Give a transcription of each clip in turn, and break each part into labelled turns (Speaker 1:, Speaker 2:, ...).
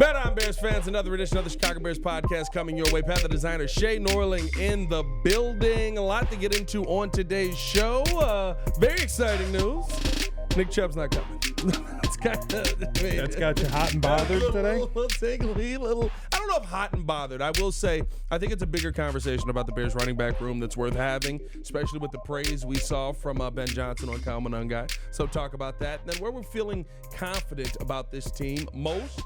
Speaker 1: Bet on Bears fans, another edition of the Chicago Bears podcast coming your way. Pat the Designer, Shea Norling in the building. A lot to get into on today's show. Very exciting news. Nick Chubb's not coming.
Speaker 2: That's got you hot and bothered today?
Speaker 1: I don't know if hot and bothered. I will say, I think it's a bigger conversation about the Bears running back room that's worth having, especially with the praise we saw from Ben Johnson on Kyle Monangai. So talk about that. And then where we're feeling confident about this team most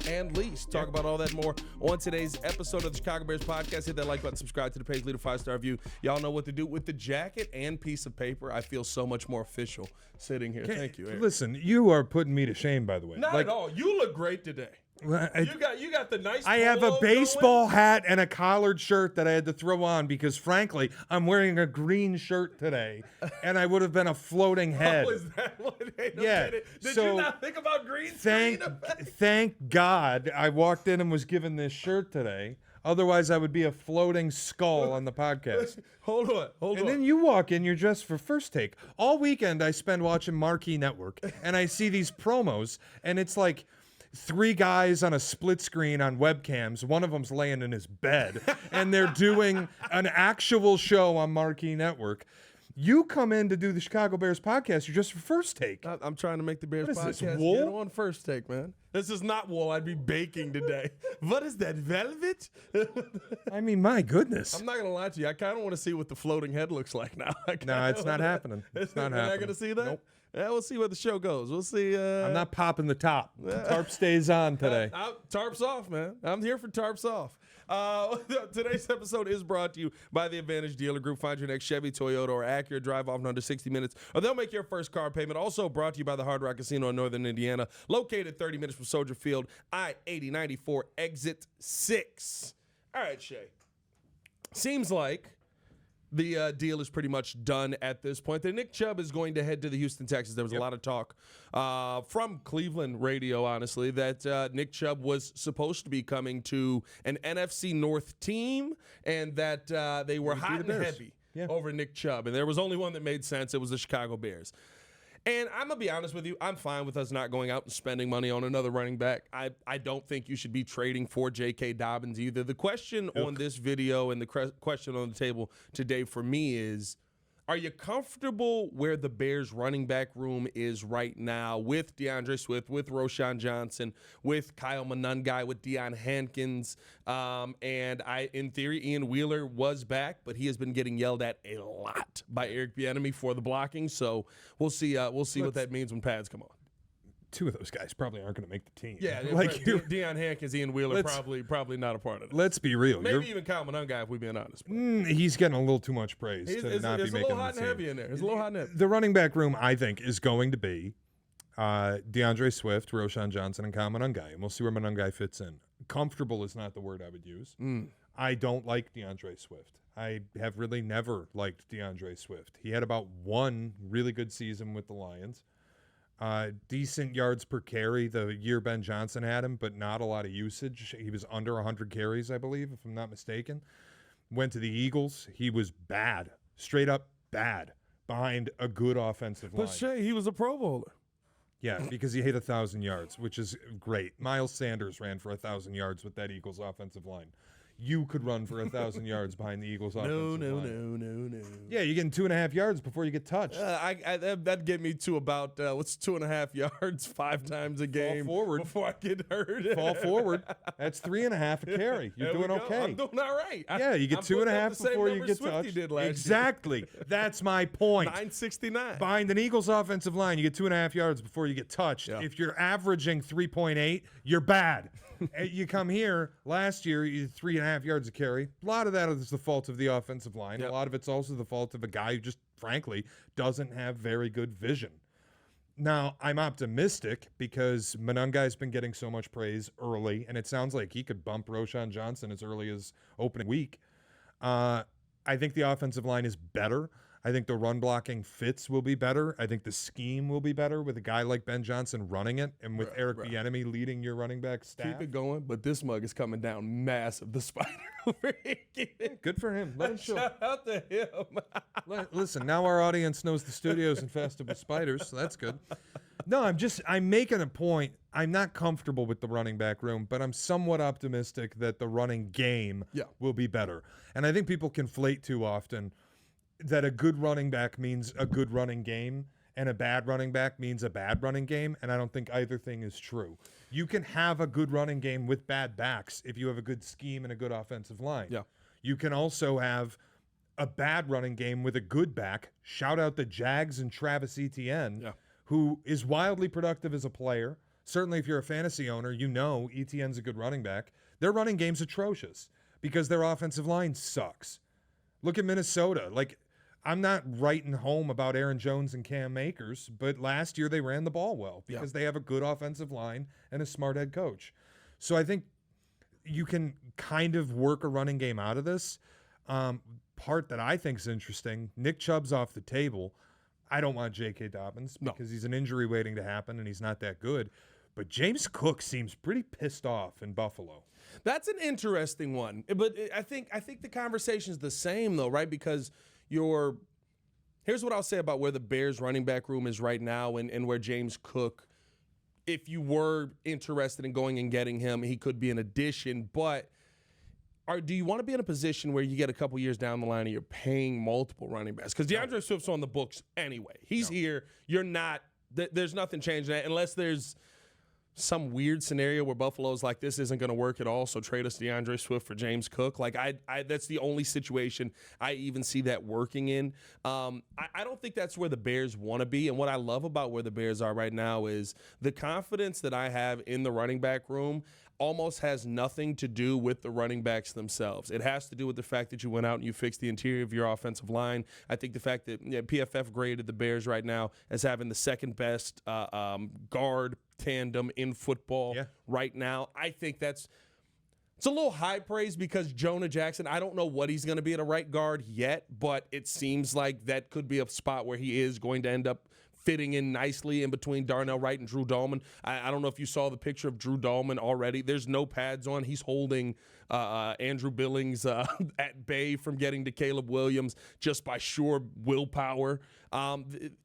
Speaker 1: and least. Talk about all that more on today's episode of the Chicago Bears podcast. Hit that like button, subscribe to the page, leave a 5-star review. Y'all know what to do with the jacket and piece of paper. I feel so much more official sitting here. Thank you, Eric.
Speaker 2: Listen, you are putting me to shame, by the way.
Speaker 1: Not at all. You look great today. You got the nice.
Speaker 2: I have a baseball hat and a collared shirt that I had to throw on because, frankly, I'm wearing a green shirt today, and I would have been a floating head.
Speaker 1: Oh, is that what?
Speaker 2: Yeah.
Speaker 1: Did you not think about green screen?
Speaker 2: Thank God I walked in and was given this shirt today. Otherwise, I would be a floating skull on the podcast.
Speaker 1: Hold on.
Speaker 2: And then you walk in, you're dressed for First Take. All weekend, I spend watching Marquee Network, and I see these promos, and it's like 3 guys on a split screen on webcams. One of them's laying in his bed, and they're doing an actual show on Marquee Network. You come in to do the Chicago Bears podcast, you're just for First Take.
Speaker 1: I'm trying to make the Bears
Speaker 2: What is
Speaker 1: podcast
Speaker 2: this, wool?
Speaker 1: get on First Take, man. This is not wool. I'd be baking today. What is that, velvet?
Speaker 2: I mean, my goodness.
Speaker 1: I'm not going to lie to you. I kind of want to see what the floating head looks like now.
Speaker 2: No, it's not happening. It's not happening.
Speaker 1: You're not going to see that?
Speaker 2: Nope.
Speaker 1: Yeah, we'll see where the show goes. We'll see.
Speaker 2: I'm not popping the top. Tarp stays on today.
Speaker 1: Tarps off, man. I'm here for tarps off. Today's episode is brought to you by the Advantage Dealer Group. Find your next Chevy, Toyota, or Acura drive off in under 60 minutes, or they'll make your first car payment. Also brought to you by the Hard Rock Casino in Northern Indiana, located 30 minutes from Soldier Field, I-80-94, exit 6. All right, Shay. Seems like the deal is pretty much done at this point. That Nick Chubb is going to head to the Houston Texans. There was a lot of talk from Cleveland radio, honestly, that Nick Chubb was supposed to be coming to an NFC North team and that they were hot and heavy over Nick Chubb. And there was only one that made sense. It was the Chicago Bears. And I'm going to be honest with you, I'm fine with us not going out and spending money on another running back. I don't think you should be trading for J.K. Dobbins either. The question on this video and the question on the table today for me is, are you comfortable where the Bears running back room is right now with DeAndre Swift, with Roschon Johnson, with Kyle Monangai, with Deion Hankins? And in theory, Ian Wheeler was back, but he has been getting yelled at a lot by Eric Bieniemy for the blocking. So we'll see what that means when pads come on.
Speaker 2: 2 of those guys probably aren't going to make the team.
Speaker 1: Yeah, like Deion Hankins, Ian Wheeler, probably not a part of it.
Speaker 2: Let's be real.
Speaker 1: Maybe even Kyle Monangai, if we're being honest.
Speaker 2: He's getting a little too much praise to not be making the team. It's a
Speaker 1: little hot and heavy in there. It's a little hot and heavy.
Speaker 2: The running back room, I think, is going to be DeAndre Swift, Roschon Johnson, and Kyle Monangai, and we'll see where Monangai fits in. Comfortable is not the word I would use. I don't like DeAndre Swift. I have really never liked DeAndre Swift. He had about 1 really good season with the Lions. Decent yards per carry the year Ben Johnson had him, but not a lot of usage. He was under 100 carries, I believe, if I'm not mistaken. Went to the Eagles. He was bad, straight up bad, behind a good offensive line.
Speaker 1: But Shay, he was a Pro Bowler.
Speaker 2: Yeah, because he hit 1,000 yards, which is great. Miles Sanders ran for 1,000 yards with that Eagles offensive line. You could run for 1,000 yards behind the Eagles' offensive line. No. Yeah, you're getting 2.5 yards before you get touched.
Speaker 1: That'd get me to about, 2.5 yards 5 times a game.
Speaker 2: Fall forward.
Speaker 1: Before I get hurt.
Speaker 2: Fall forward. That's 3.5 a carry. You're doing okay.
Speaker 1: I'm doing all right.
Speaker 2: Yeah, you get 2.5 before you get touched.
Speaker 1: Did last
Speaker 2: exactly.
Speaker 1: Year.
Speaker 2: That's my point.
Speaker 1: 969.
Speaker 2: Behind an Eagles offensive line, you get 2.5 yards before you get touched. Yeah. If you're averaging 3.8, you're bad. You come here, last year, you 3.5 yards a carry. A lot of that is the fault of the offensive line. Yep. A lot of it's also the fault of a guy who just, frankly, doesn't have very good vision. Now, I'm optimistic because Monangai's been getting so much praise early, and it sounds like he could bump Roschon Johnson as early as opening week. I think the offensive line is better. I think the run blocking fits will be better. I think the scheme will be better with a guy like Ben Johnson running it and with Eric Bieniemy leading your running back staff.
Speaker 1: Keep it going, but this mug is coming down massive. The spider over here.
Speaker 2: Good for him. Let him show.
Speaker 1: Shout out to him.
Speaker 2: Listen, now our audience knows the studio's infested with spiders, so that's good. No, I'm making a point. I'm not comfortable with the running back room, but I'm somewhat optimistic that the running game will be better. And I think people conflate too often that a good running back means a good running game and a bad running back means a bad running game, and I don't think either thing is true. You can have a good running game with bad backs if you have a good scheme and a good offensive line.
Speaker 1: Yeah.
Speaker 2: You can also have a bad running game with a good back. Shout out the Jags and Travis Etienne, who is wildly productive as a player. Certainly if you're a fantasy owner, you know Etienne's a good running back. Their running game's atrocious because their offensive line sucks. Look at Minnesota. Like, I'm not writing home about Aaron Jones and Cam Akers, but last year they ran the ball well because they have a good offensive line and a smart head coach. So I think you can kind of work a running game out of this. Part that I think is interesting, Nick Chubb's off the table. I don't want J.K. Dobbins because he's an injury waiting to happen and he's not that good. But James Cook seems pretty pissed off in Buffalo.
Speaker 1: That's an interesting one. But I think the conversation is the same, though, right? Because here's what I'll say about where the Bears running back room is right now and where James Cook, if you were interested in going and getting him, he could be an addition. But do you want to be in a position where you get a couple years down the line and you're paying multiple running backs? Because DeAndre Swift's on the books anyway. He's here. You're not. There's nothing changing that unless there's some weird scenario where Buffalo's like, this isn't going to work at all, so trade us DeAndre Swift for James Cook. Like, I that's the only situation I even see that working in. I don't think that's where the Bears want to be. And what I love about where the Bears are right now is the confidence that I have in the running back room almost has nothing to do with the running backs themselves. It has to do with the fact that you went out and you fixed the interior of your offensive line. I think the fact that PFF graded the Bears right now as having the second best guard tandem in football right now. I think it's a little high praise because Jonah Jackson, I don't know what he's going to be at a right guard yet, but it seems like that could be a spot where he is going to end up fitting in nicely in between Darnell Wright and Drew Dahlman. I don't know if you saw the picture of Drew Dahlman already. There's no pads on. He's holding Andrew Billings at bay from getting to Caleb Williams just by sheer willpower.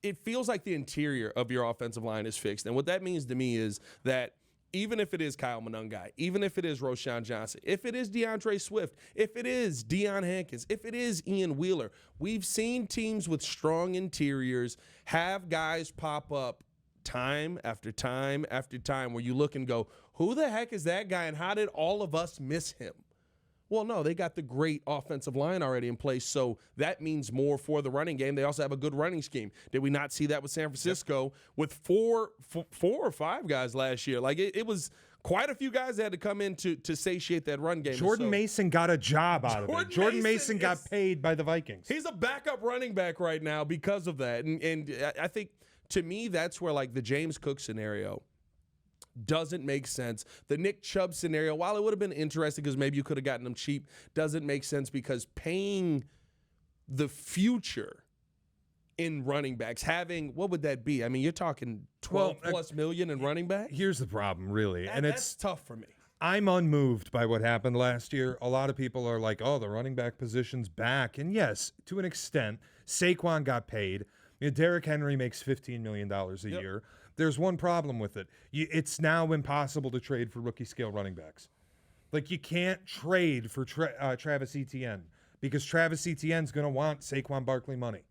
Speaker 1: It feels like the interior of your offensive line is fixed. And what that means to me is that even if it is Kyle Monangai, even if it is Roschon Johnson, if it is DeAndre Swift, if it is Deion Hankins, if it is Ian Wheeler, we've seen teams with strong interiors have guys pop up time after time after time where you look and go, who the heck is that guy and how did all of us miss him? Well, no, they got the great offensive line already in place, so that means more for the running game. They also have a good running scheme. Did we not see that with San Francisco with four or five guys last year? Like, it was quite a few guys that had to come in to satiate that run game.
Speaker 2: Jordan Mason got a job out of it. Jordan Mason got paid by the Vikings.
Speaker 1: He's a backup running back right now because of that. And I think, to me, that's where, like, the James Cook scenario doesn't make sense. The Nick Chubb scenario, while it would have been interesting because maybe you could have gotten him cheap, doesn't make sense because paying the future in running backs, having, what would that be? I mean, you're talking 12 plus million in running back?
Speaker 2: Here's the problem, really.
Speaker 1: That's tough for me.
Speaker 2: I'm unmoved by what happened last year. A lot of people are like, oh, the running back position's back. And yes, to an extent, Saquon got paid. Derrick Henry makes $15 million a year. There's one problem with it. It's now impossible to trade for rookie scale running backs. Like, you can't trade for Travis Etienne because Travis Etienne's going to want Saquon Barkley money.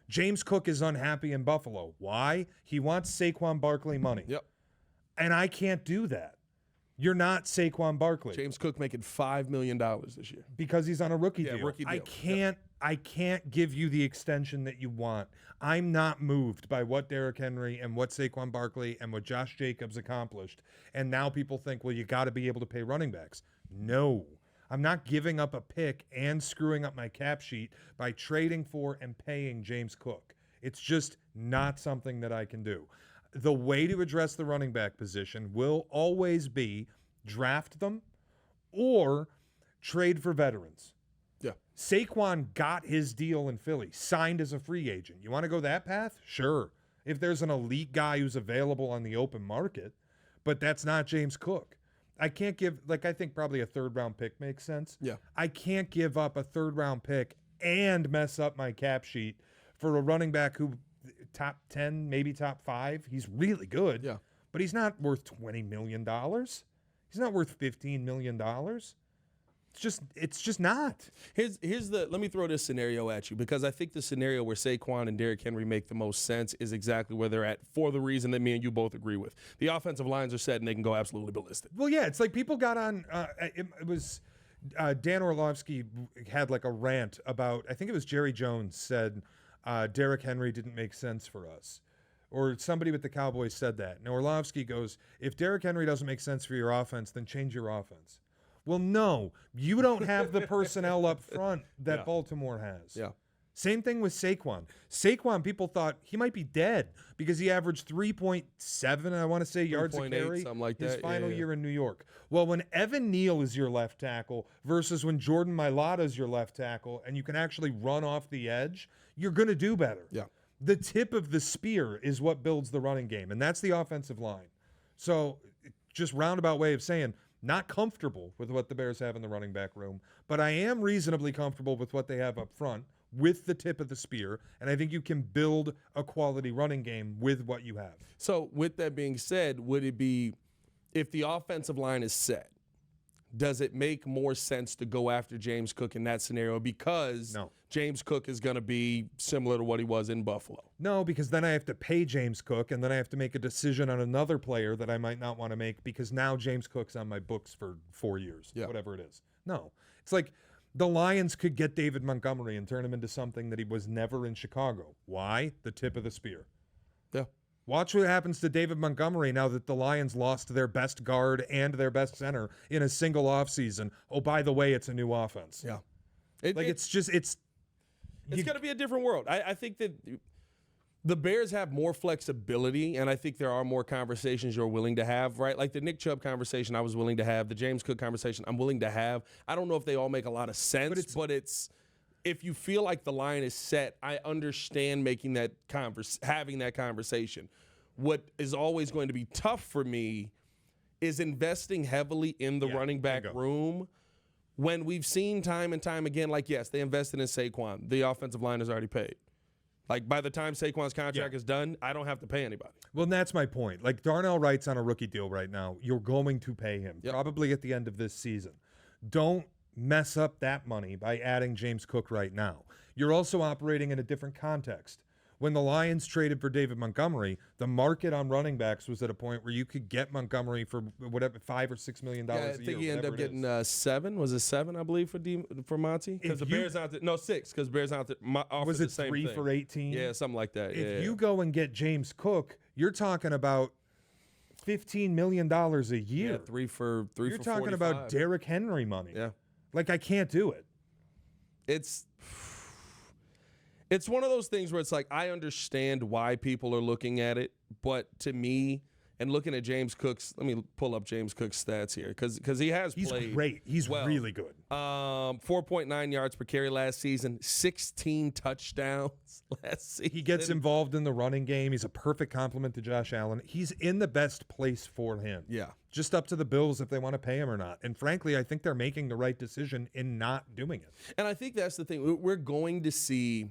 Speaker 2: James Cook is unhappy in Buffalo. Why? He wants Saquon Barkley money. And I can't do that. You're not Saquon Barkley.
Speaker 1: James Cook making $5 million this year
Speaker 2: because he's on a rookie deal.
Speaker 1: Rookie deal.
Speaker 2: I can't give you the extension that you want. I'm not moved by what Derrick Henry and what Saquon Barkley and what Josh Jacobs accomplished. And now people think, well, you got to be able to pay running backs. No, I'm not giving up a pick and screwing up my cap sheet by trading for and paying James Cook. It's just not something that I can do. The way to address the running back position will always be draft them or trade for veterans. Saquon got his deal in Philly, signed as a free agent. You want to go that path? Sure. If there's an elite guy who's available on the open market, but that's not James Cook. I can't give, I think probably a third-round pick makes sense. I can't give up a third-round pick and mess up my cap sheet for a running back who top 10, maybe top 5. He's really good. but he's not worth $20 million. He's not worth $15 million. It's just not.
Speaker 1: Let me throw this scenario at you, because I think the scenario where Saquon and Derrick Henry make the most sense is exactly where they're at, for the reason that me and you both agree with. The offensive lines are set and they can go absolutely ballistic.
Speaker 2: Well, yeah, it's like people got on. It was Dan Orlovsky had like a rant about. I think it was Jerry Jones said Derrick Henry didn't make sense for us. Or somebody with the Cowboys said that. And Orlovsky goes, if Derrick Henry doesn't make sense for your offense, then change your offense. Well, no, you don't have the personnel up front that Baltimore has.
Speaker 1: Yeah.
Speaker 2: Same thing with Saquon. Saquon, people thought he might be dead because he averaged 3.7, I want to say, yards a carry
Speaker 1: something like
Speaker 2: his
Speaker 1: that.
Speaker 2: final year in New York. Well, when Evan Neal is your left tackle versus when Jordan Mailata is your left tackle and you can actually run off the edge, you're going to do better.
Speaker 1: Yeah.
Speaker 2: The tip of the spear is what builds the running game, and that's the offensive line. So just roundabout way of saying, not comfortable with what the Bears have in the running back room, but I am reasonably comfortable with what they have up front with the tip of the spear, and I think you can build a quality running game with what you have.
Speaker 1: So with that being said, would it be, if the offensive line is set, does it make more sense to go after James Cook in that scenario, because James Cook is going to be similar to what he was in Buffalo?
Speaker 2: No, because then I have to pay James Cook, and then I have to make a decision on another player that I might not want to make because now James Cook's on my books for 4 years, whatever it is. No. It's like the Lions could get David Montgomery and turn him into something that he was never in Chicago. Why? The tip of the spear.
Speaker 1: Yeah.
Speaker 2: Watch what happens to David Montgomery now that the Lions lost their best guard and their best center in a single offseason. Oh, by the way, it's a new offense.
Speaker 1: Yeah.
Speaker 2: It's
Speaker 1: going to be a different world. I think that the Bears have more flexibility, and I think there are more conversations you're willing to have, right? Like the Nick Chubb conversation I was willing to have, the James Cook conversation I'm willing to have. I don't know if they all make a lot of sense, but it's if you feel like the line is set, I understand making that having that conversation. What is always going to be tough for me is investing heavily in the running back room when we've seen time and time again, like, yes, they invested in Saquon. The offensive line is already paid. Like, by the time Saquon's contract is done, I don't have to pay anybody.
Speaker 2: Well, and that's my point. Like, Darnell Wright's on a rookie deal right now. You're going to pay him, probably at the end of this season. Don't mess up that money by adding James Cook right now. You're also operating in a different context. When the Lions traded for David Montgomery, the market on running backs was at a point where you could get Montgomery for whatever $5 or $6 million a year.
Speaker 1: I think he ended up getting $7. Was it $7? I believe for Monty. Because the Bears out there, no $6. Because Bears out there
Speaker 2: was it
Speaker 1: the same
Speaker 2: 3
Speaker 1: thing.
Speaker 2: for $18?
Speaker 1: Yeah, something like that.
Speaker 2: If you go and get James Cook, you're talking about $15 million a year.
Speaker 1: Yeah, 3 for 45.
Speaker 2: You're talking about Derrick Henry money.
Speaker 1: Yeah.
Speaker 2: Like, I can't do it.
Speaker 1: It's one of those things where it's like, I understand why people are looking at it, but to me, and looking at James Cook's, let me pull up James Cook's stats here, because he has played.
Speaker 2: He's great. He's really good.
Speaker 1: 4.9 yards per carry last season, 16 touchdowns last season.
Speaker 2: He gets involved in the running game. He's a perfect complement to Josh Allen. He's in the best place for him.
Speaker 1: Yeah.
Speaker 2: Just up to the Bills if they want to pay him or not. And frankly, I think they're making the right decision in not doing it.
Speaker 1: And I think that's the thing. We're going to see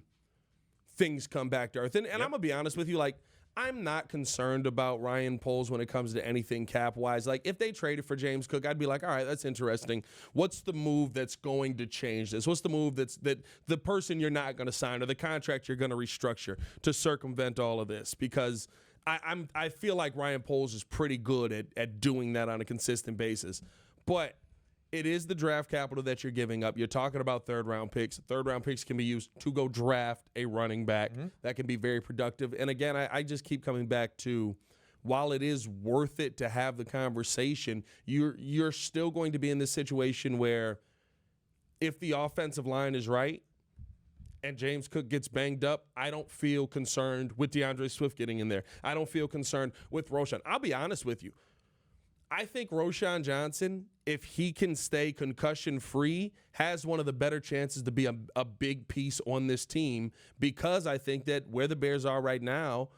Speaker 1: things come back to earth. And I'm going to be honest with you, like, I'm not concerned about Ryan Poles when it comes to anything cap-wise. Like, if they traded for James Cook, I'd be like, all right, that's interesting. What's the move that's going to change this? What's the move that the person you're not going to sign or the contract you're going to restructure to circumvent all of this? Because I feel like Ryan Poles is pretty good at doing that on a consistent basis. But it is the draft capital that you're giving up. You're talking about third-round picks. Third-round picks can be used to go draft a running back. That can be very productive. And, again, I just keep coming back to, while it is worth it to have the conversation, you're still going to be in this situation where if the offensive line is right and James Cook gets banged up, I don't feel concerned with DeAndre Swift getting in there. I don't feel concerned with Roschon. I'll be honest with you. I think Roschon Johnson, if he can stay concussion-free, has one of the better chances to be a big piece on this team, because I think that where the Bears are right now,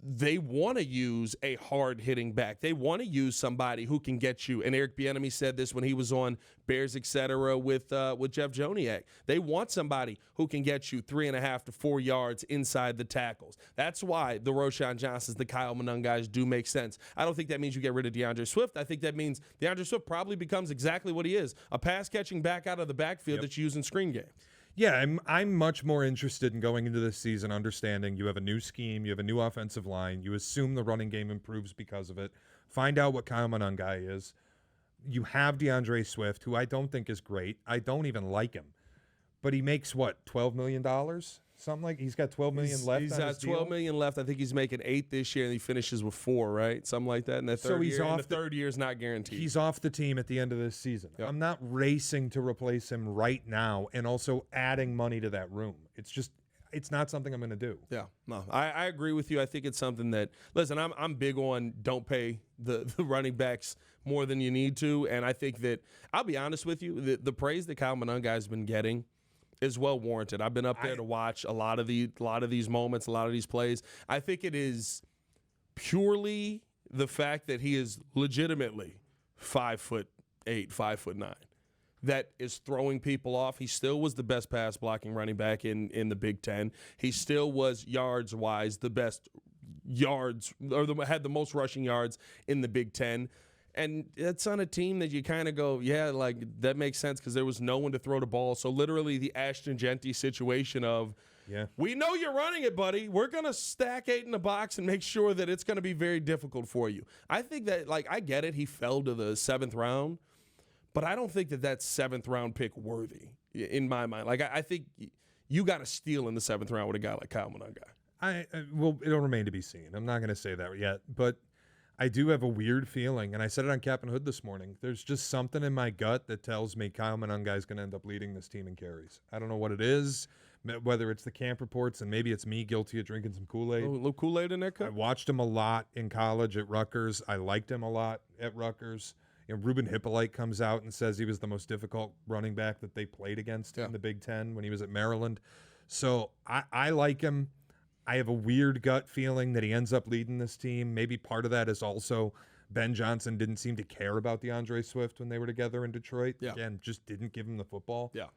Speaker 1: they want to use a hard-hitting back. They want to use somebody who can get you. And Eric Bieniemy said this when he was on Bears, etc. with Jeff Joniak. They want somebody who can get you 3.5 to 4 yards inside the tackles. That's why the Roschon Johnsons, the Kyle Monangais do make sense. I don't think that means you get rid of DeAndre Swift. I think that means DeAndre Swift probably becomes exactly what he is, a pass-catching back out of the backfield that you use in screen games.
Speaker 2: Yeah, I'm much more interested in going into this season understanding you have a new scheme, you have a new offensive line, you assume the running game improves because of it. Find out what Kyle Monangai is. You have DeAndre Swift, who I don't think is great. I don't even like him. But he makes, what, $12 million? Something like he's got $12 million left.
Speaker 1: He's
Speaker 2: on
Speaker 1: got
Speaker 2: his
Speaker 1: $12
Speaker 2: deal.
Speaker 1: million left. I think he's making $8 this year, and he finishes with $4, right? Something like that. And the third year, and the third year is not guaranteed.
Speaker 2: He's off the team at the end of this season. Yep. I'm not racing to replace him right now, and also adding money to that room. It's not something I'm going to do.
Speaker 1: Yeah, no, I agree with you. I think it's something that, listen, I'm big on don't pay the running backs more than you need to, and I think that, I'll be honest with you, the praise that Kyle Monangai has been getting is well warranted. I've been up there to watch a lot of these moments, a lot of these plays. I think it is purely the fact that he is legitimately 5'8", 5'9", that is throwing people off. He still was the best pass blocking running back in the Big Ten. He still was yards wise the best yards, or had the most rushing yards in the Big Ten. And it's on a team that you kind of go, yeah, like that makes sense because there was no one to throw the ball. So literally the Ashton Genty situation of, we know you're running it, buddy. We're going to stack 8 in the box and make sure that it's going to be very difficult for you. I think that, like, I get it. He fell to the 7th round, but I don't think that that's 7th round pick worthy in my mind. Like, I think you got to steal in the 7th round with a guy like Kyle Monangai.
Speaker 2: Well, it'll remain to be seen. I'm not going to say that yet, but I do have a weird feeling, and I said it on Cap and Hood this morning. There's just something in my gut that tells me Kyle Monangai is going to end up leading this team in carries. I don't know what it is, whether it's the camp reports, and maybe it's me guilty of drinking some Kool-Aid.
Speaker 1: A little Kool-Aid in that cup?
Speaker 2: I watched him a lot in college at Rutgers. I liked him a lot at Rutgers. Ruben Hippolyte comes out and says he was the most difficult running back that they played against in the Big Ten when he was at Maryland. So I like him. I have a weird gut feeling that he ends up leading this team. Maybe part of that is also Ben Johnson didn't seem to care about DeAndre Swift when they were together in Detroit.
Speaker 1: Yeah.
Speaker 2: Again, just didn't give him the football.
Speaker 1: Yeah.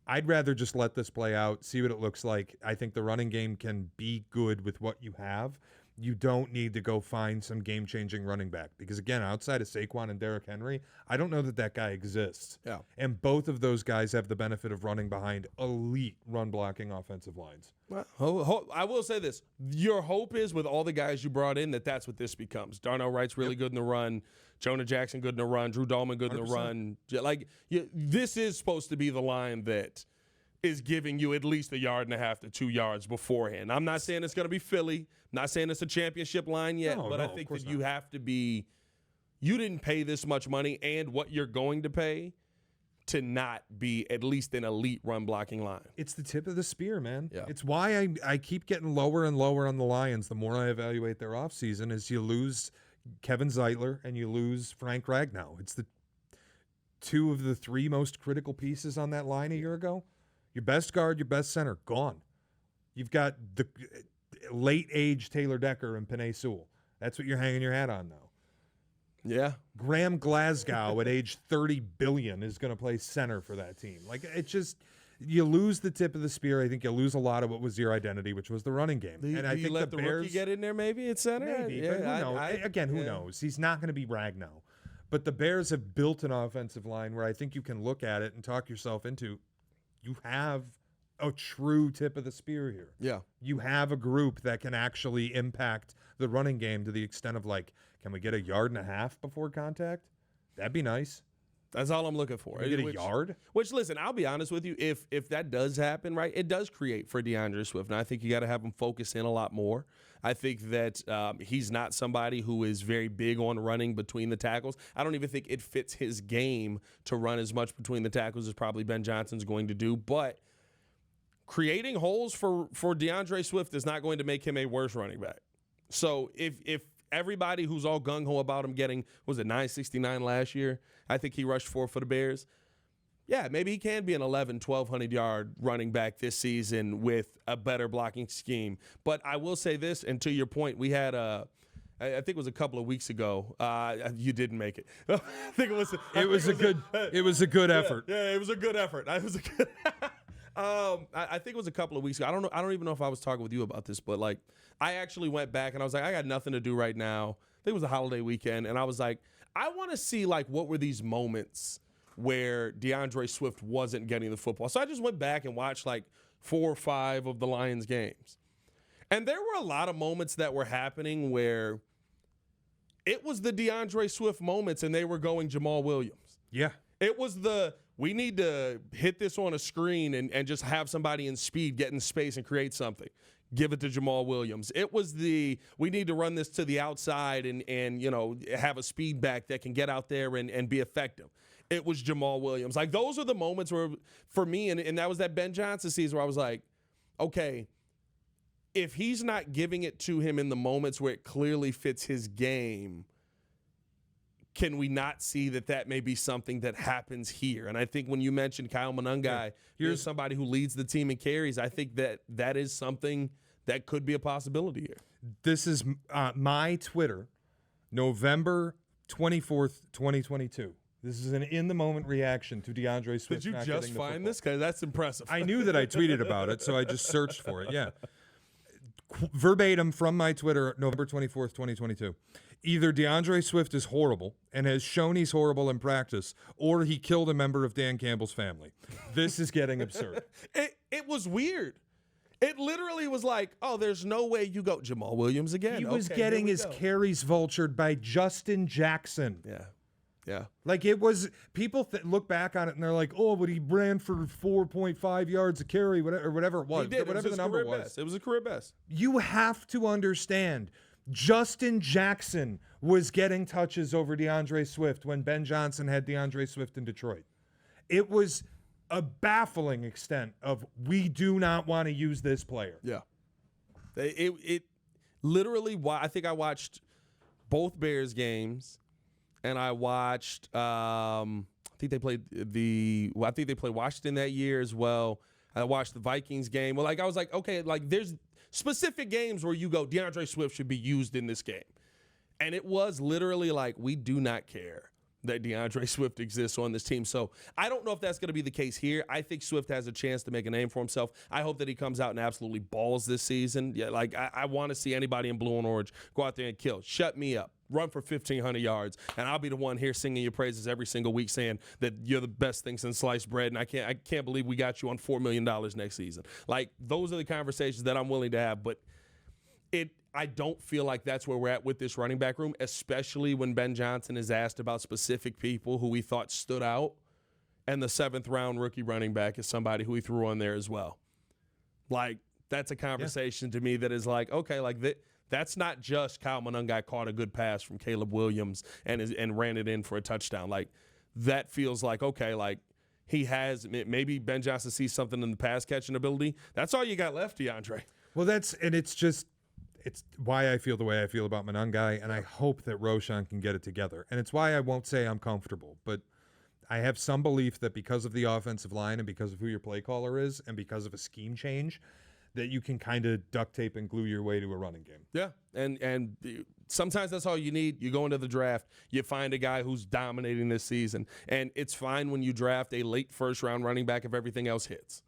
Speaker 2: I'd rather just let this play out, see what it looks like. I think the running game can be good with what you have. You don't need to go find some game-changing running back because, again, outside of Saquon and Derrick Henry, I don't know that guy exists.
Speaker 1: Yeah.
Speaker 2: And both of those guys have the benefit of running behind elite run-blocking offensive lines.
Speaker 1: Well, I will say this. Your hope is with all the guys you brought in that's what this becomes. Darnell Wright's really good in the run. Jonah Jackson good in the run. Drew Dahlman good in the
Speaker 2: 100%.
Speaker 1: run. This is supposed to be the line that is giving you at least 1.5 to 2 yards beforehand. I'm not saying it's going to be Philly. I'm not saying it's a championship line yet, but I think that you have to be – you didn't pay this much money and what you're going to pay to not be at least an elite run-blocking line.
Speaker 2: It's the tip of the spear, man.
Speaker 1: Yeah.
Speaker 2: It's why I keep getting lower and lower on the Lions the more I evaluate their offseason is you lose Kevin Zeitler and you lose Frank Ragnow. It's the 2 of the 3 most critical pieces on that line a year ago. Your best guard, your best center, gone. You've got the late-age Taylor Decker and Penei Sewell. That's what you're hanging your hat on now.
Speaker 1: Yeah.
Speaker 2: Graham Glasgow at age 30 billion is going to play center for that team. Like, it's just, you lose the tip of the spear. I think you lose a lot of what was your identity, which was the running game.
Speaker 1: And I think let the Bears rookie get in there maybe at center?
Speaker 2: Maybe, but who knows? Who knows? He's not going to be Ragnow. But the Bears have built an offensive line where I think you can look at it and talk yourself into, you have a true tip of the spear here.
Speaker 1: Yeah.
Speaker 2: You have a group that can actually impact the running game to the extent of, like, can we get 1.5 yards before contact? That'd be nice.
Speaker 1: That's all I'm looking for.
Speaker 2: Can we get a yard?
Speaker 1: Which, listen, I'll be honest with you. If that does happen, right, it does create for DeAndre Swift. And I think you got to have him focus in a lot more. I think that he's not somebody who is very big on running between the tackles. I don't even think it fits his game to run as much between the tackles as probably Ben Johnson's going to do. But creating holes for DeAndre Swift is not going to make him a worse running back. So if everybody who's all gung-ho about him getting, was it 969 last year? I think he rushed 4 for the Bears. yeah, maybe he can be an 1,200-yard running back this season with a better blocking scheme. But I will say this, and to your point, we had I think it was a couple of weeks ago. You didn't make it. I think it was
Speaker 2: a good effort.
Speaker 1: Yeah, it was a good effort. I think it was a couple of weeks ago. I don't even know if I was talking with you about this, but like I actually went back and I was like, I got nothing to do right now. I think it was a holiday weekend, and I was like, I want to see like what were these moments where DeAndre Swift wasn't getting the football. So I just went back and watched like 4 or 5 of the Lions games. And there were a lot of moments that were happening where it was the DeAndre Swift moments and they were going Jamal Williams.
Speaker 2: Yeah.
Speaker 1: It was we need to hit this on a screen and just have somebody in speed get in space and create something. Give it to Jamal Williams. It was we need to run this to the outside and have a speed back that can get out there and be effective. It was Jamal Williams. Like, those are the moments where, for me, and that was that Ben Johnson season where I was like, okay, if he's not giving it to him in the moments where it clearly fits his game, can we not see that may be something that happens here? And I think when you mentioned Kyle Monangai, here's somebody who leads the team in carries. I think that is something that could be a possibility here.
Speaker 2: This is my Twitter, November 24th, 2022. This is an in-the-moment reaction to DeAndre Swift.
Speaker 1: Did you just find this? Because that's impressive.
Speaker 2: I knew that I tweeted about it, so I just searched for it. Yeah. Verbatim from my Twitter, November 24th, 2022. Either DeAndre Swift is horrible and has shown he's horrible in practice, or he killed a member of Dan Campbell's family. This is getting absurd.
Speaker 1: It was weird. It literally was like, oh, there's no way you go Jamal Williams again.
Speaker 2: He was getting his carries vultured by Justin Jackson.
Speaker 1: Yeah. Yeah.
Speaker 2: Like, it was, people look back on it and they're like, oh, but he ran for 4.5 yards a carry, whatever it was.
Speaker 1: He did.
Speaker 2: Whatever the number was.
Speaker 1: Best. It was a career best.
Speaker 2: You have to understand, Justin Jackson was getting touches over DeAndre Swift when Ben Johnson had DeAndre Swift in Detroit. It was a baffling extent of, we do not want to use this player.
Speaker 1: Yeah. It literally, I think I watched both Bears games. And I watched. I think they played Washington that year as well. I watched the Vikings game. Well, like I was like, okay, like there's specific games where you go, DeAndre Swift should be used in this game, and it was literally like, we do not care that DeAndre Swift exists on this team. So I don't know if that's going to be the case here. I think Swift has a chance to make a name for himself. I hope that he comes out and absolutely balls this season. Yeah, like I want to see anybody in blue and orange go out there and kill. Shut me up. Run for 1,500 yards, and I'll be the one here singing your praises every single week, saying that you're the best thing since sliced bread, and I can't believe we got you on $4 million next season. Like, those are the conversations that I'm willing to have, but I don't feel like that's where we're at with this running back room, especially when Ben Johnson is asked about specific people who he thought stood out, and the 7th-round rookie running back is somebody who he threw on there as well. Like, that's a conversation to me that is like, okay, like that's not just Kyle Monangai caught a good pass from Caleb Williams and ran it in for a touchdown. Like, that feels like, okay, like he has, maybe Ben Johnson sees something in the pass catching ability. That's all you got left, DeAndre.
Speaker 2: Well, it's why I feel the way I feel about Monangai, and I hope that Roshan can get it together. And it's why I won't say I'm comfortable, but I have some belief that because of the offensive line and because of who your play caller is and because of a scheme change, that you can kind of duct tape and glue your way to a running game.
Speaker 1: Yeah, and sometimes that's all you need. You go into the draft, you find a guy who's dominating this season, and it's fine when you draft a late first-round running back if everything else hits.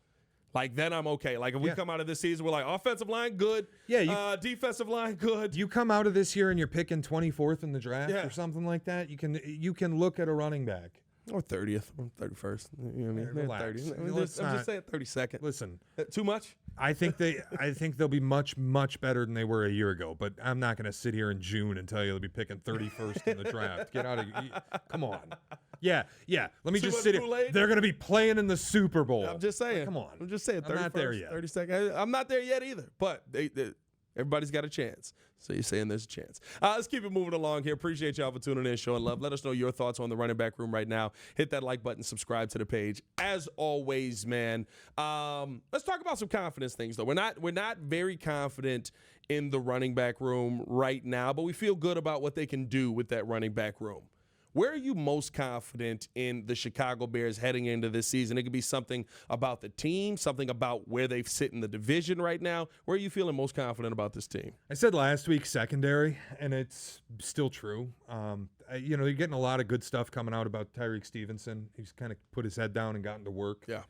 Speaker 1: Like, then I'm okay. Like, if we come out of this season, we're like, offensive line, good. Yeah. Defensive line, good.
Speaker 2: You come out of this year and you're picking 24th in the draft or something like that, you can look at a running back.
Speaker 1: Or 30th, or 31st. You know what I mean?
Speaker 2: Relax.
Speaker 1: 30. I'm just saying 32nd.
Speaker 2: Listen.
Speaker 1: Too much?
Speaker 2: I think they'll be much, much better than they were a year ago, but I'm not going to sit here in June and tell you they'll be picking 31st in the draft. Get out of here. Come on. Yeah. Let me just sit here. They're going to be playing in the Super Bowl.
Speaker 1: I'm just saying.
Speaker 2: Come on.
Speaker 1: I'm just saying 31st,
Speaker 2: I'm not there yet.
Speaker 1: 32nd. I'm not there yet either, but everybody's got a chance. So you're saying there's a chance. Let's keep it moving along here. Appreciate y'all for tuning in, showing love. Let us know your thoughts on the running back room right now. Hit that like button, subscribe to the page. As always, man, let's talk about some confidence things, though. We're not very confident in the running back room right now, but we feel good about what they can do with that running back room. Where are you most confident in the Chicago Bears heading into this season? It could be something about the team, something about where they sit in the division right now. Where are you feeling most confident about this team?
Speaker 2: I said last week secondary, and it's still true. You're getting a lot of good stuff coming out about Tyreek Stevenson. He's kind of put his head down and gotten to work.
Speaker 1: Yeah.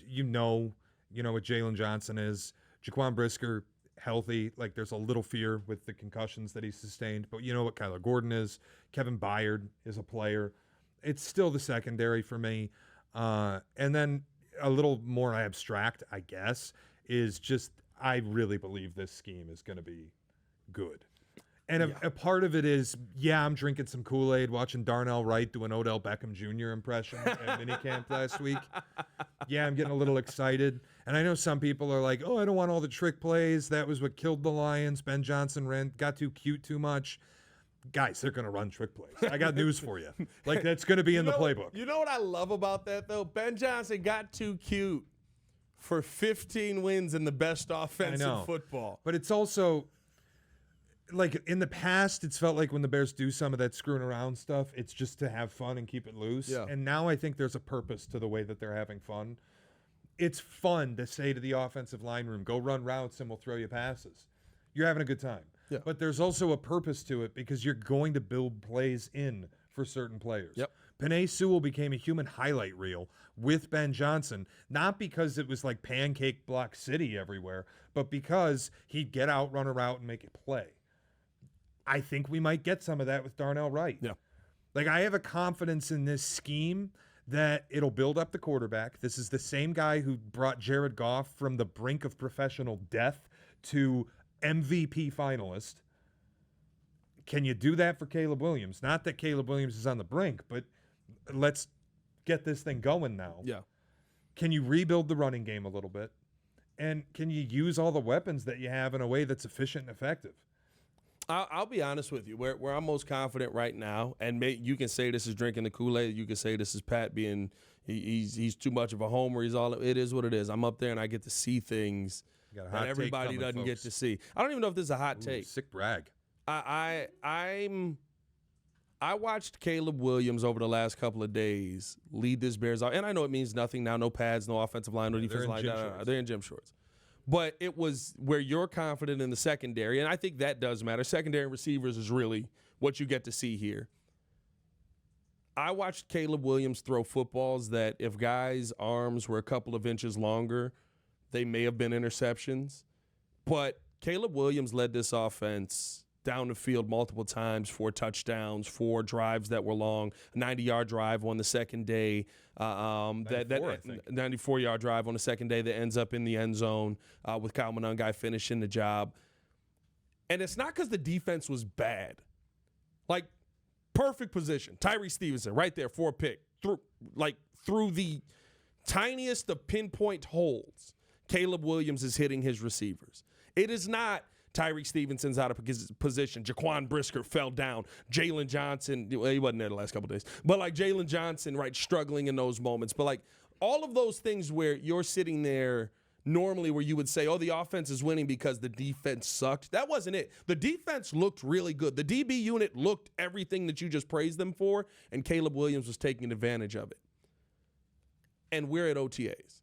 Speaker 2: You know what Jalen Johnson is. Jaquan Brisker, healthy. Like, there's a little fear with the concussions that he sustained, but you know what Kyler Gordon is. Kevin Byard is a player. It's still the secondary for me. And then a little more abstract, I guess, is just I really believe this scheme is going to be good. And a part of it is, I'm drinking some Kool-Aid, watching Darnell Wright do an Odell Beckham Jr. impression at minicamp last week. Yeah, I'm getting a little excited. And I know some people are like, I don't want all the trick plays. That was what killed the Lions. Ben Johnson got too cute too much. Guys, they're going to run trick plays. I got news for you. Like, that's going to be in the playbook.
Speaker 1: You know what I love about that, though? Ben Johnson got too cute for 15 wins in the best offense in football.
Speaker 2: But it's also, like, in the past, it's felt like when the Bears do some of that screwing around stuff, it's just to have fun and keep it loose.
Speaker 1: Yeah.
Speaker 2: And now I think there's a purpose to the way that they're having fun. It's fun to say to the offensive line room, go run routes and we'll throw you passes. You're having a good time.
Speaker 1: Yeah.
Speaker 2: But there's also a purpose to it because you're going to build plays in for certain players.
Speaker 1: Yep.
Speaker 2: Penei Sewell became a human highlight reel with Ben Johnson, not because it was like pancake block city everywhere, but because he'd get out, run a route, and make a play. I think we might get some of that with Darnell Wright.
Speaker 1: Yeah.
Speaker 2: Like, I have a confidence in this scheme that it'll build up the quarterback. This is the same guy who brought Jared Goff from the brink of professional death to MVP finalist. Can you do that for Caleb Williams? Not that Caleb Williams is on the brink, but let's get this thing going now.
Speaker 1: Yeah.
Speaker 2: Can you rebuild the running game a little bit? And can you use all the weapons that you have in a way that's efficient and effective?
Speaker 1: I'll be honest with you. Where I'm most confident right now, and you can say this is drinking the Kool-Aid. You can say this is Pat being he's too much of a homer. It is what it is. I'm up there and I get to see things that everybody doesn't get to see. I don't even know if this is a hot take.
Speaker 2: Sick brag.
Speaker 1: I watched Caleb Williams over the last couple of days lead this Bears out, and I know it means nothing now. No pads, no offensive line, no defensive line. They're in gym shorts. But it was where you're confident in the secondary, and I think that does matter. Secondary and receivers is really what you get to see here. I watched Caleb Williams throw footballs that if guys' arms were a couple of inches longer, they may have been interceptions. But Caleb Williams led this offense down the field multiple times, 4 touchdowns, 4 drives that were long, a 90-yard drive on the second day, 94-yard drive on the second day that ends up in the end zone with Kyle Monangai finishing the job. And it's not because the defense was bad. Like, perfect position. Tyree Stevenson right there for a pick. Through the tiniest of pinpoint holes, Caleb Williams is hitting his receivers. It is not Tyreek Stevenson's out of position. Jaquan Brisker fell down. Jalen Johnson, he wasn't there the last couple of days. But like Jalen Johnson, right, struggling in those moments. But like all of those things where you're sitting there normally where you would say, the offense is winning because the defense sucked. That wasn't it. The defense looked really good. The DB unit looked everything that you just praised them for, and Caleb Williams was taking advantage of it. And we're at OTAs.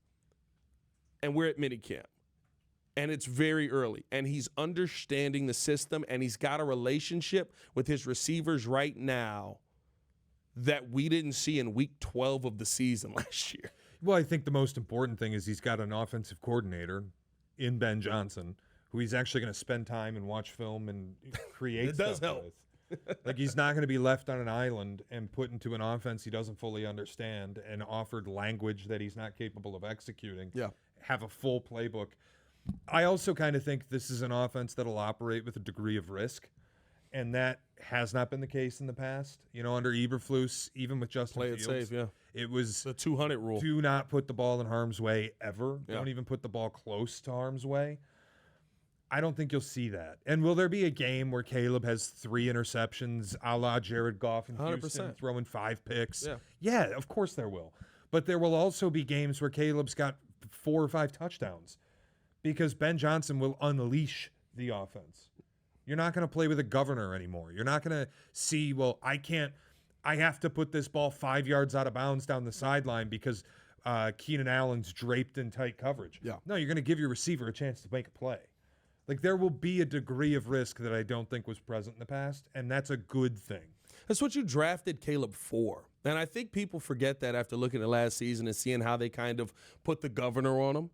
Speaker 1: And we're at minicamp. And it's very early, and he's understanding the system, and he's got a relationship with his receivers right now that we didn't see in week 12 of the season last year.
Speaker 2: Well, I think the most important thing is he's got an offensive coordinator in Ben Johnson who he's actually going to spend time and watch film and create stuff with. Like, he's not going to be left on an island and put into an offense he doesn't fully understand and offered language that he's not capable of executing.
Speaker 1: Yeah.
Speaker 2: Have a full playbook. I also kind of think this is an offense that'll operate with a degree of risk, and that has not been the case in the past. Under Eberflus, even with Justin Fields,
Speaker 1: play it safe, yeah.
Speaker 2: It was
Speaker 1: the 200 rule.
Speaker 2: Do not put the ball in harm's way ever.
Speaker 1: Yeah.
Speaker 2: Don't even put the ball close to harm's way. I don't think you'll see that. And will there be a game where Caleb has 3 interceptions, a la Jared Goff in Houston,
Speaker 1: 100%.
Speaker 2: throwing 5 picks?
Speaker 1: Yeah,
Speaker 2: of course there will. But there will also be games where Caleb's got 4 or 5 touchdowns, because Ben Johnson will unleash the offense. You're not going to play with a governor anymore. You're not going to see, I can't I have to put this ball 5 yards out of bounds down the sideline because Keenan Allen's draped in tight coverage.
Speaker 1: Yeah.
Speaker 2: No, you're going to give your receiver a chance to make a play. Like, there will be a degree of risk that I don't think was present in the past, and that's a good thing.
Speaker 1: That's what you drafted Caleb for. And I think people forget that after looking at last season and seeing how they kind of put the governor on him.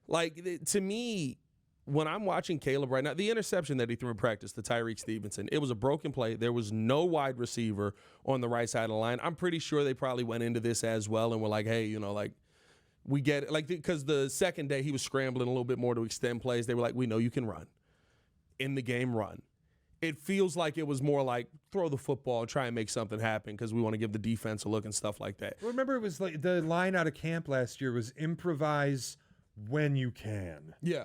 Speaker 1: Like, to me, when I'm watching Caleb right now, the interception that he threw in practice to Tyreek Stevenson, it was a broken play. There was no wide receiver on the right side of the line. I'm pretty sure they probably went into this as well and were like, hey, we get it. Like, because the second day he was scrambling a little bit more to extend plays. They were like, we know you can run. In the game, run. It feels like it was more like throw the football and try and make something happen because we want to give the defense a look and stuff like that.
Speaker 2: Remember, it was like the line out of camp last year was improvise when you can.
Speaker 1: Yeah.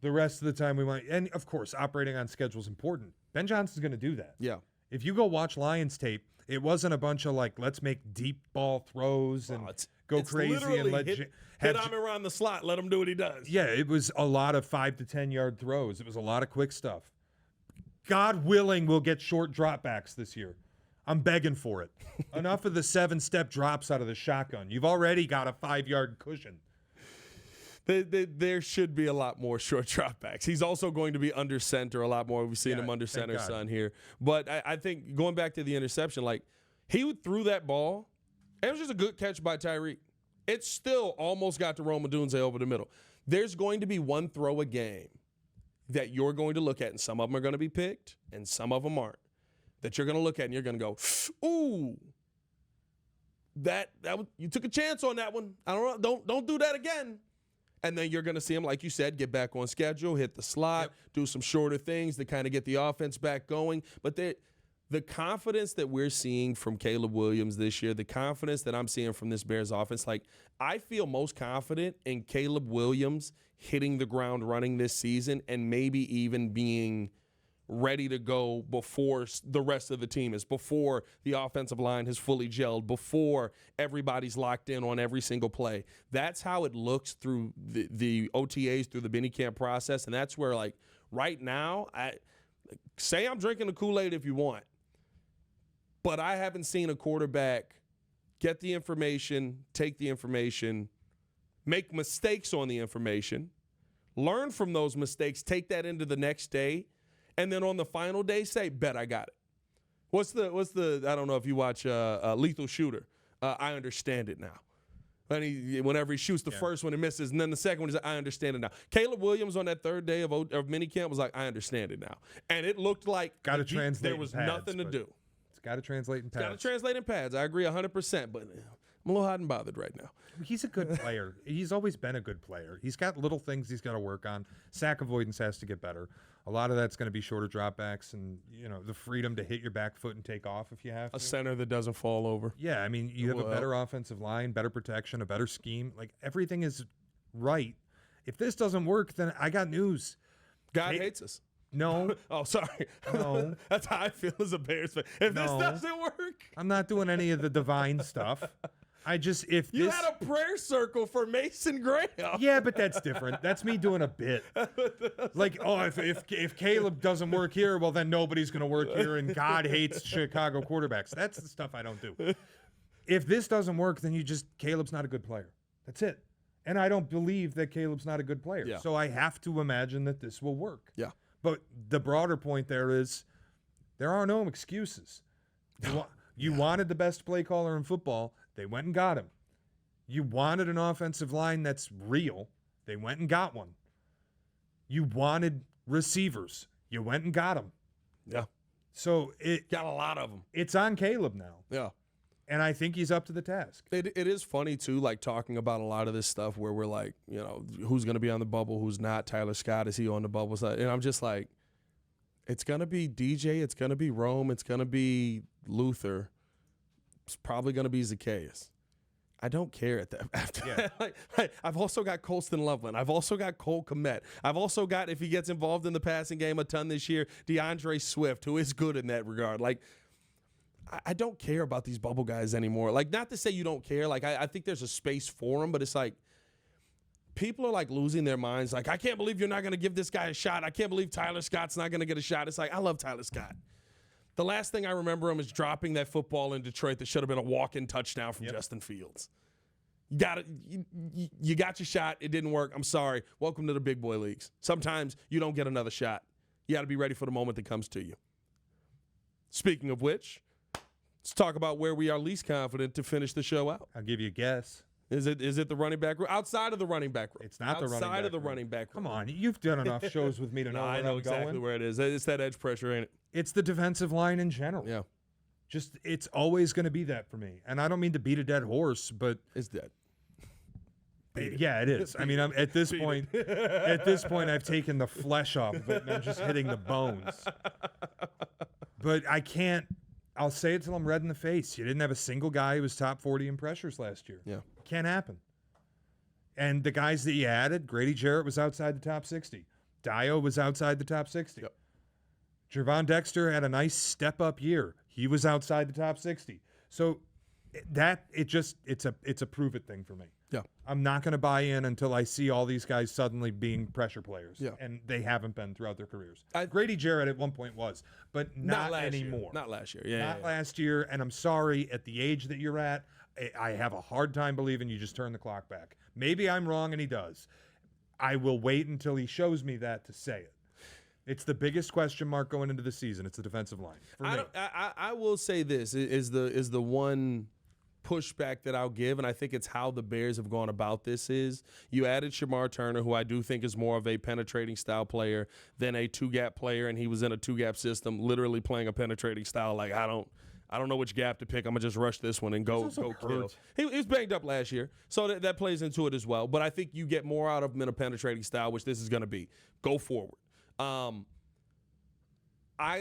Speaker 2: The rest of the time we want, and of course, operating on schedule is important. Ben Johnson's going to do that.
Speaker 1: Yeah.
Speaker 2: If you go watch Lions tape, it wasn't a bunch of like, let's make deep ball throws and go crazy and let
Speaker 1: hit him around the slot, let him do what he does.
Speaker 2: Yeah, it was a lot of 5 to 10 yard throws. It was a lot of quick stuff. God willing, we'll get short dropbacks this year. I'm begging for it. Enough of the 7-step drops out of the shotgun. You've already got a 5-yard cushion.
Speaker 1: There should be a lot more short dropbacks. He's also going to be under center a lot more. We've seen him under center, son, here. But I think going back to the interception, like he threw that ball, and it was just a good catch by Tyreek. It still almost got to Rome Odunze over the middle. There's going to be one throw a game that you're going to look at, and some of them are going to be picked, and some of them aren't, that you're going to look at, and you're going to go, ooh, that you took a chance on that one. I don't know. Don't do that again. And then you're going to see him, like you said, get back on schedule, hit the slot, do some shorter things to kind of get the offense back going. But the confidence that we're seeing from Caleb Williams this year, the confidence that I'm seeing from this Bears offense, like I feel most confident in Caleb Williams hitting the ground running this season and maybe even being ready to go before the rest of the team is, before the offensive line has fully gelled, before everybody's locked in on every single play. That's how it looks through the OTAs, through the minicamp process, and that's where, like, right now, say I'm drinking the Kool-Aid if you want, but I haven't seen a quarterback get the information, take the information, make mistakes on the information, learn from those mistakes, take that into the next day, and then on the final day, say, bet I got it. What's the I don't know if you watch Lethal Shooter. I understand it now. And whenever he shoots the first one, he misses. And then the second one, he's like, I understand it now. Caleb Williams on that third day of minicamp was like, I understand it now. And it looked like there was nothing to do.
Speaker 2: It's got to translate in pads.
Speaker 1: Got to translate in pads. I agree 100%, but I'm a little hot and bothered right now.
Speaker 2: He's a good player. He's always been a good player. He's got little things he's got to work on. Sack avoidance has to get better. A lot of that's going to be shorter dropbacks and, the freedom to hit your back foot and take off if you have to.
Speaker 1: A center that doesn't fall over.
Speaker 2: Yeah, I mean, you have a better offensive line, better protection, a better scheme. Like, everything is right. If this doesn't work, then I got news.
Speaker 1: God hates us.
Speaker 2: No.
Speaker 1: Oh, sorry.
Speaker 2: No.
Speaker 1: That's how I feel as a Bears fan. If this doesn't work.
Speaker 2: I'm not doing any of the divine stuff. You
Speaker 1: had a prayer circle for Mason Graham.
Speaker 2: Yeah, but that's different. That's me doing a bit. Like, if Caleb doesn't work here, well, then nobody's going to work here, and God hates Chicago quarterbacks. That's the stuff I don't do. If this doesn't work, then Caleb's not a good player. That's it. And I don't believe that Caleb's not a good player.
Speaker 1: Yeah.
Speaker 2: So I have to imagine that this will work.
Speaker 1: Yeah.
Speaker 2: But the broader point there is there are no excuses. You wanted the best play caller in football. They went and got him. You wanted an offensive line that's real. They went and got one. You wanted receivers. You went and got them.
Speaker 1: Yeah.
Speaker 2: So
Speaker 1: got a lot of them.
Speaker 2: It's on Caleb now.
Speaker 1: Yeah.
Speaker 2: And I think he's up to the task.
Speaker 1: It is funny, too, like talking about a lot of this stuff where we're like, who's going to be on the bubble, who's not. Tyler Scott, is he on the bubble? And I'm just like, it's going to be DJ, it's going to be Rome, it's going to be Luther. It's probably going to be Zacchaeus. I don't care at that. After I've also got Colston Loveland. I've also got Cole Kmet. I've also got, if he gets involved in the passing game a ton this year, DeAndre Swift, who is good in that regard. Like, I don't care about these bubble guys anymore. Like, not to say you don't care. Like, I think there's a space for them, but it's like people are like losing their minds. Like, I can't believe you're not going to give this guy a shot. I can't believe Tyler Scott's not going to get a shot. It's like, I love Tyler Scott. The last thing I remember him is dropping that football in Detroit that should have been a walk-in touchdown from Justin Fields. You got your shot. It didn't work. I'm sorry. Welcome to the big boy leagues. Sometimes you don't get another shot. You got to be ready for the moment that comes to you. Speaking of which, let's talk about where we are least confident to finish the show out.
Speaker 2: I'll give you a guess.
Speaker 1: Is it the running back room? Outside of the running back room.
Speaker 2: It's not the running back
Speaker 1: Outside of the
Speaker 2: room.
Speaker 1: running back room.
Speaker 2: Come on. You've done enough shows with me to know where
Speaker 1: I know
Speaker 2: I'm
Speaker 1: exactly
Speaker 2: going.
Speaker 1: where it is. It's that edge pressure, ain't it?
Speaker 2: It's the defensive line in general.
Speaker 1: Yeah.
Speaker 2: Just, it's always going to be that for me. And I don't mean to beat a dead horse, but
Speaker 1: It's dead.
Speaker 2: yeah, it is. I mean, at this point, I've taken the flesh off of it and I'm just hitting the bones. But I can't. I'll say it till I'm red in the face. You didn't have a single guy who was top 40 in pressures last year.
Speaker 1: Yeah.
Speaker 2: Can't happen. And the guys that you added, Grady Jarrett was outside the top 60. Dio was outside the top 60.
Speaker 1: Yep.
Speaker 2: Jervon Dexter had a nice step-up year. He was outside the top 60. So it's a prove-it thing for me.
Speaker 1: Yeah.
Speaker 2: I'm not going to buy in until I see all these guys suddenly being pressure players.
Speaker 1: Yeah.
Speaker 2: And they haven't been throughout their careers.
Speaker 1: Grady
Speaker 2: Jarrett at one point was, but not anymore.
Speaker 1: Year. Not last year. Yeah.
Speaker 2: Not last year. And I'm sorry, at the age that you're at, I have a hard time believing you just turn the clock back. Maybe I'm wrong and he does. I will wait until he shows me that to say it. It's the biggest question mark going into the season. It's the defensive line. For me.
Speaker 1: I will say this is the one pushback that I'll give, and I think it's how the Bears have gone about this is you added Shamar Turner, who I do think is more of a penetrating style player than a two-gap player, and he was in a two-gap system, literally playing a penetrating style. Like, I don't know which gap to pick. I'm going to just rush this one and go kill. He was banged up last year, so that plays into it as well. But I think you get more out of him in a penetrating style, which this is going to be. Go forward. I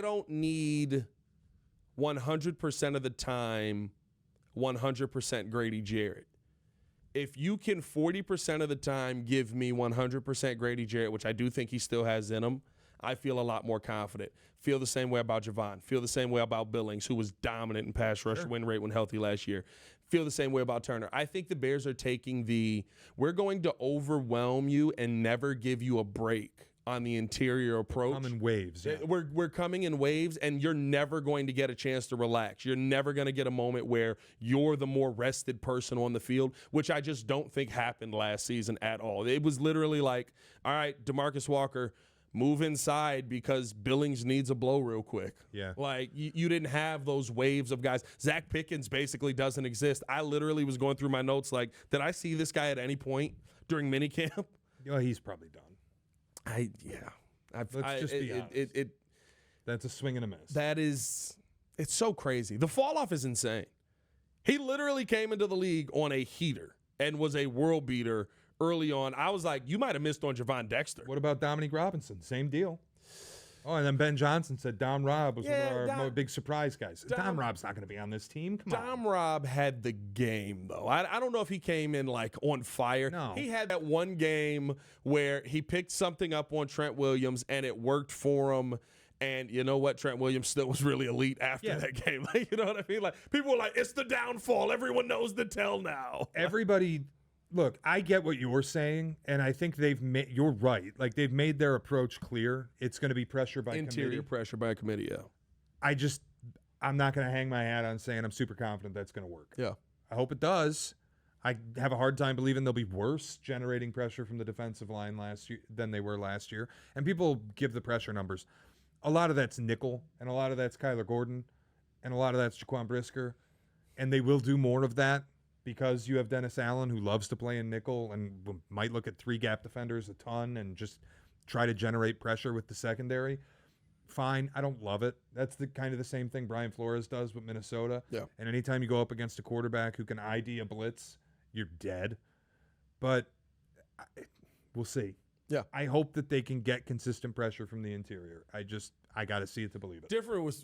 Speaker 1: don't need 100% of the time 100% Grady Jarrett. If you can 40% of the time give me 100% Grady Jarrett, which I do think he still has in him, I feel a lot more confident. Feel the same way about Javon. Feel the same way about Billings, who was dominant in pass rush win rate when healthy last year. Feel the same way about Turner. I think the Bears are taking we're going to overwhelm you and never give you a break on the interior approach.
Speaker 2: Come in waves. Yeah.
Speaker 1: We're coming in waves, and you're never going to get a chance to relax. You're never going to get a moment where you're the more rested person on the field, which I just don't think happened last season at all. It was literally like, all right, DeMarcus Walker, move inside because Billings needs a blow real quick.
Speaker 2: Yeah.
Speaker 1: Like, you didn't have those waves of guys. Zach Pickens basically doesn't exist. I literally was going through my notes like, did I see this guy at any point during minicamp?
Speaker 2: Well, he's probably done.
Speaker 1: Let's
Speaker 2: just be honest. That's a swing and a miss.
Speaker 1: It's so crazy. The fall off is insane. He literally came into the league on a heater and was a world beater early on. I was like, you might have missed on Javon Dexter.
Speaker 2: What about Dominique Robinson? Same deal. Oh, and then Ben Johnson said Dom Robb was one of our big surprise guys. Dom Robb's not going to be on this team. Come on.
Speaker 1: Dom Robb had the game, though. I don't know if he came in, like, on fire.
Speaker 2: No.
Speaker 1: He had that one game where he picked something up on Trent Williams, and it worked for him. And you know what? Trent Williams still was really elite after that game. Like, you know what I mean? Like, people were like, it's the downfall. Everyone knows the tell now.
Speaker 2: Everybody... Look, I get what you're saying, and I think you're right. Like, they've made their approach clear. It's going to be pressure by
Speaker 1: Interior
Speaker 2: committee.
Speaker 1: pressure by committee, yeah.
Speaker 2: I'm not going to hang my hat on saying I'm super confident that's going to work.
Speaker 1: Yeah.
Speaker 2: I hope it does. I have a hard time believing they'll be worse generating pressure from the defensive line last year than they were last year. And people give the pressure numbers. A lot of that's nickel, and a lot of that's Kyler Gordon, and a lot of that's Jaquan Brisker. And they will do more of that, because you have Dennis Allen, who loves to play in nickel and might look at three gap defenders a ton and just try to generate pressure with the secondary. Fine. I don't love it. That's kind of the same thing Brian Flores does with Minnesota.
Speaker 1: Yeah.
Speaker 2: And anytime you go up against a quarterback who can ID a blitz, you're dead. But we'll see.
Speaker 1: Yeah.
Speaker 2: I hope that they can get consistent pressure from the interior. I got to see it to believe it.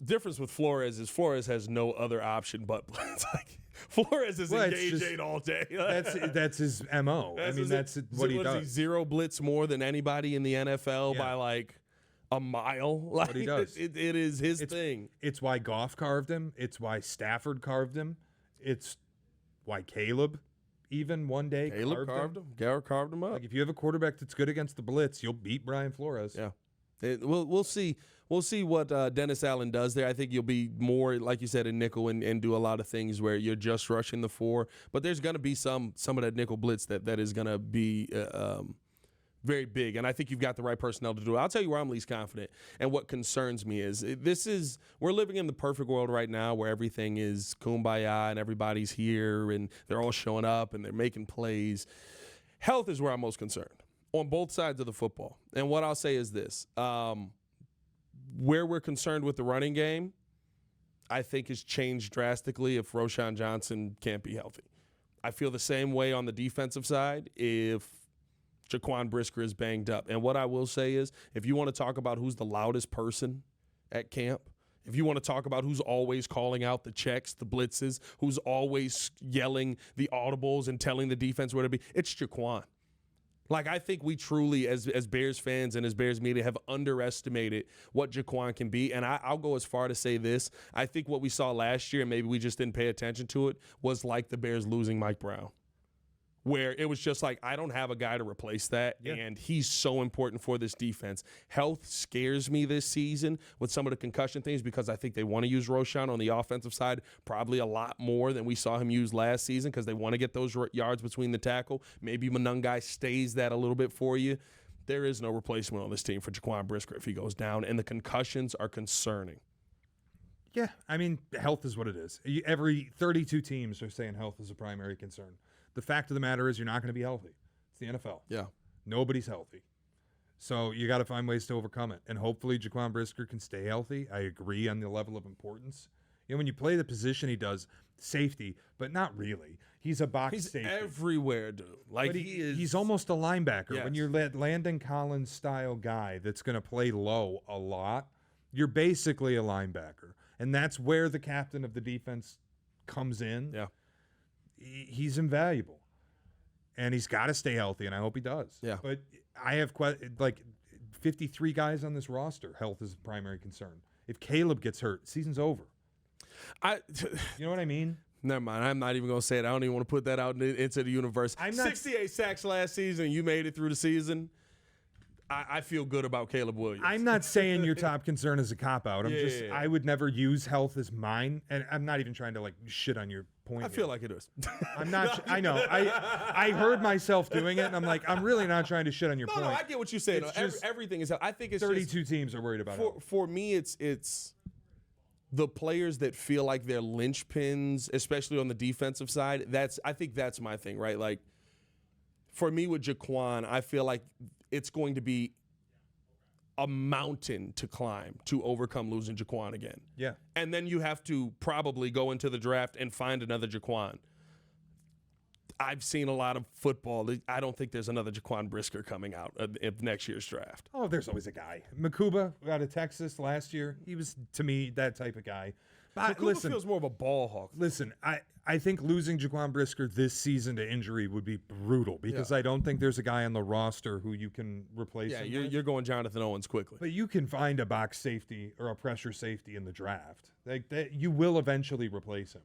Speaker 1: Difference with Flores is Flores has no other option but blitz. Like, Flores is engaged eight all day.
Speaker 2: That's his MO. That's what he does.
Speaker 1: He zero blitz more than anybody in the NFL by like a mile. Like,
Speaker 2: what he does.
Speaker 1: It is his thing.
Speaker 2: It's why Goff carved him. It's why Stafford carved him. It's why Caleb even one day carved him.
Speaker 1: Garrett carved him up.
Speaker 2: Like, if you have a quarterback that's good against the blitz, you'll beat Brian Flores.
Speaker 1: Yeah. We'll see. We'll see what Dennis Allen does there. I think you'll be more, like you said, in nickel and do a lot of things where you're just rushing the 4. But there's going to be some of that nickel blitz that is going to be very big. And I think you've got the right personnel to do it. I'll tell you where I'm least confident. And what concerns me is we're living in the perfect world right now where everything is kumbaya and everybody's here and they're all showing up and they're making plays. Health is where I'm most concerned on both sides of the football. And what I'll say is this. Where we're concerned with the running game, I think has changed drastically if Roschon Johnson can't be healthy. I feel the same way on the defensive side if Jaquan Brisker is banged up. And what I will say is, if you want to talk about who's the loudest person at camp, if you want to talk about who's always calling out the checks, the blitzes, who's always yelling the audibles and telling the defense where to be, it's Jaquan. Like, I think we truly, as Bears fans and as Bears media, have underestimated what Jaquan can be. And I'll go as far to say this. I think what we saw last year, and maybe we just didn't pay attention to it, was like the Bears losing Mike Brown, where it was just like, I don't have a guy to replace that, and he's so important for this defense. Health scares me this season with some of the concussion things because I think they want to use Roschon on the offensive side probably a lot more than we saw him use last season because they want to get those yards between the tackle. Maybe Monangai stays that a little bit for you. There is no replacement on this team for Jaquan Brisker if he goes down, and the concussions are concerning.
Speaker 2: Yeah, I mean, health is what it is. Every 32 teams are saying health is a primary concern. The fact of the matter is you're not going to be healthy. It's the NFL.
Speaker 1: Yeah.
Speaker 2: Nobody's healthy. So you got to find ways to overcome it. And hopefully Jaquan Brisker can stay healthy. I agree on the level of importance. You know, when you play the position he does, safety, but not really. He's a box safety.
Speaker 1: He's everywhere, dude. Like,
Speaker 2: but he's almost a linebacker. Yes. When you're Landon Collins-style guy that's going to play low a lot, you're basically a linebacker. And that's where the captain of the defense comes in.
Speaker 1: Yeah.
Speaker 2: He's invaluable, and he's got to stay healthy, and I hope he does.
Speaker 1: Yeah.
Speaker 2: But I have 53 guys on this roster. Health is a primary concern. If Caleb gets hurt, season's over. You know what I mean?
Speaker 1: Never mind. I'm not even going to say it. I don't even want to put that out into the universe. 68 sacks last season. You made it through the season. I feel good about Caleb Williams.
Speaker 2: I'm not saying your top concern is a cop-out. I would never use health as mine, and I'm not even trying to shit on your point.
Speaker 1: I feel like it is.
Speaker 2: I'm not. I know. I heard myself doing it, and I'm like, I'm really not trying to shit on your point.
Speaker 1: No, I get what you're saying. Everything is. I think it's
Speaker 2: 32 teams are worried about it.
Speaker 1: For me, it's the players that feel like they're linchpins, especially on the defensive side. I think that's my thing, right? Like, for me with Jaquan, I feel like it's going to be a mountain to climb to overcome losing Jaquan again.
Speaker 2: Yeah.
Speaker 1: And then you have to probably go into the draft and find another Jaquan. I've seen a lot of football. I don't think there's another Jaquan Brisker coming out of next year's draft.
Speaker 2: Oh, there's always a guy. Makuba out of Texas last year. He was, to me, that type of guy.
Speaker 1: Makuba feels more of a ball hawk.
Speaker 2: Listen, I think losing Jaquan Brisker this season to injury would be brutal because I don't think there's a guy on the roster who you can replace him with.
Speaker 1: You're going Jonathan Owens quickly.
Speaker 2: But you can find a box safety or a pressure safety in the draft. Like that, you will eventually replace him.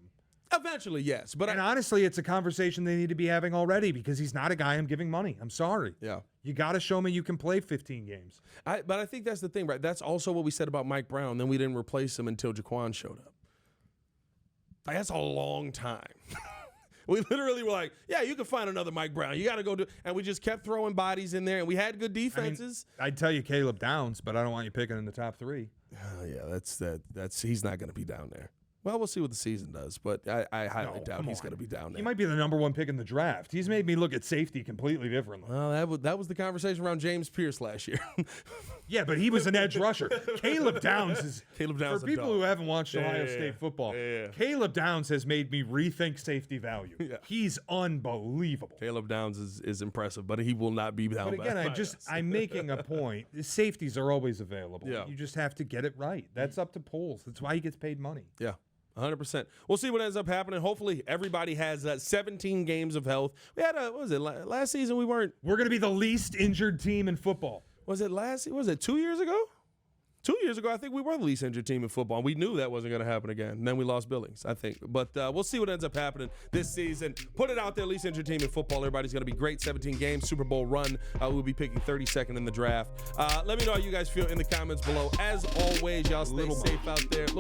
Speaker 1: Eventually, yes. But
Speaker 2: honestly, it's a conversation they need to be having already because he's not a guy I'm giving money. I'm sorry.
Speaker 1: Yeah.
Speaker 2: You got to show me you can play 15 games.
Speaker 1: But I think that's the thing, right? That's also what we said about Mike Brown. Then we didn't replace him until Jaquan showed up. Like, that's a long time. We literally were like, yeah, you can find another Mike Brown. You got to go do – and we just kept throwing bodies in there, and we had good defenses.
Speaker 2: I'd tell you Caleb Downs, but I don't want you picking in the top 3.
Speaker 1: Yeah, that's he's not going to be down there. Well, we'll see what the season does, but I highly doubt he's going to be down there.
Speaker 2: He might be the number 1 pick in the draft. He's made me look at safety completely differently.
Speaker 1: Well, that was the conversation around James Pierce last year.
Speaker 2: Yeah, but he was an edge rusher. Caleb Downs is –
Speaker 1: Caleb Downs
Speaker 2: for people who haven't watched Ohio State football, Caleb Downs has made me rethink safety value. Yeah. He's unbelievable.
Speaker 1: Caleb Downs is impressive, but he will not be down.
Speaker 2: But again, I'm making a point. The safeties are always available.
Speaker 1: Yeah.
Speaker 2: You just have to get it right. That's up to Poles. That's why he gets paid money.
Speaker 1: Yeah. 100%. We'll see what ends up happening. Hopefully, everybody has 17 games of health. We had what was it last season? We're
Speaker 2: going to be the least injured team in football.
Speaker 1: Was it 2 years ago? 2 years ago, I think we were the least injured team in football. We knew that wasn't going to happen again. And then we lost Billings, I think. But we'll see what ends up happening this season. Put it out there, least injured team in football. Everybody's going to be great. 17 games, Super Bowl run. We'll be picking 32nd in the draft. Let me know how you guys feel in the comments below. As always, y'all stay safe out there. Is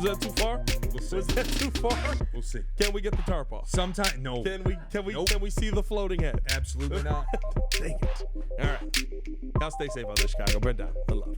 Speaker 1: that too far?
Speaker 2: We'll see.
Speaker 1: Was that too far?
Speaker 2: We'll see.
Speaker 1: Can we get the tarp off?
Speaker 2: Sometime, no.
Speaker 1: Can we see the floating head?
Speaker 2: Absolutely not.
Speaker 1: Dang it. All right. Y'all stay safe out there, Chicago. Bread down. I love.